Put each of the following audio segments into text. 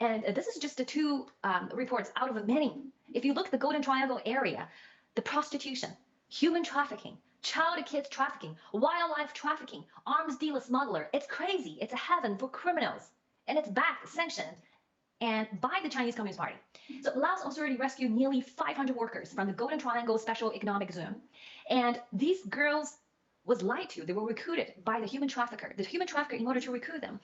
and this is just the two reports out of many. If you look at the Golden Triangle area, the prostitution, human trafficking, child and kids trafficking, wildlife trafficking, arms dealer smuggler, it's crazy. It's a heaven for criminals. And it's backed, sanctioned, and by the Chinese Communist Party. So Laos Authority rescued nearly 500 workers from the Golden Triangle Special Economic Zone. And these girls was lied to. They were recruited by the human trafficker. The human trafficker, in order to recruit them,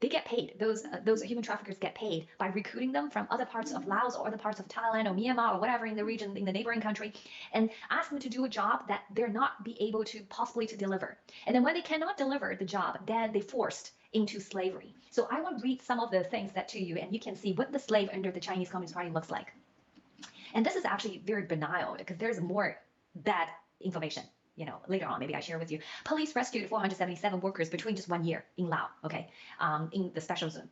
they get paid. Those human traffickers get paid by recruiting them from other parts of Laos or other parts of Thailand or Myanmar or whatever in the region, in the neighboring country, and ask them to do a job that they're not be able to possibly to deliver. And then when they cannot deliver the job, then they forced into slavery. So I want to read some of the things that to you, and you can see what the slave under the Chinese Communist Party looks like. And this is actually very banal because there's more bad information. Later on, maybe I share with you. Police rescued 477 workers between just 1 year in Laos, okay, in the special zone.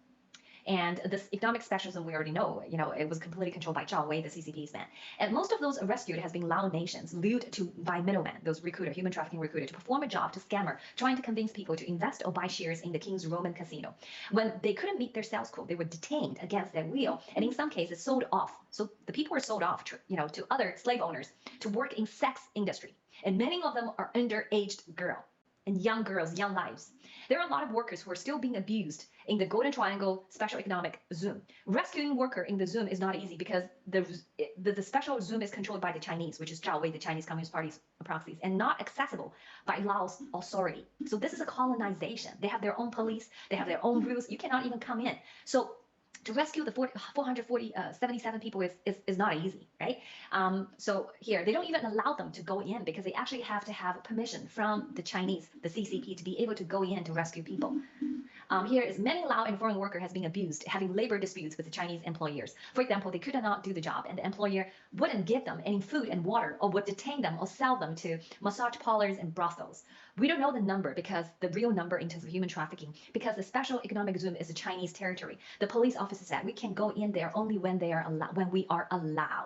And this economic special zone, we already know, it was completely controlled by Zhao Wei, the CCP's man. And most of those rescued has been Lao nations, lured to by middlemen, those recruiter, human trafficking recruiter, to perform a job to scammer, trying to convince people to invest or buy shares in the King's Roman casino. When they couldn't meet their sales quota, they were detained against their will, and in some cases sold off. So the people were sold off, to other slave owners to work in sex industry. And many of them are underaged girls and young girls, young lives. There are a lot of workers who are still being abused in the Golden Triangle Special Economic Zone. Rescuing worker in the zone is not easy because the special zone is controlled by the Chinese, which is Zhao Wei, the Chinese Communist Party's proxies, and not accessible by Laos authority. So this is a colonization. They have their own police. They have their own rules. You cannot even come in. So to rescue the 477 people is not easy, right? So here, they don't even allow them to go in because they actually have to have permission from the Chinese, the CCP, to be able to go in to rescue people. Here is many Lao and foreign worker has been abused, having labor disputes with the Chinese employers. For example, they could not do the job and the employer wouldn't give them any food and water or would detain them or sell them to massage parlors and brothels. We don't know the number because the real number in terms of human trafficking, because the special economic zone is a Chinese territory. The police officer said we can go in there only when we are allowed.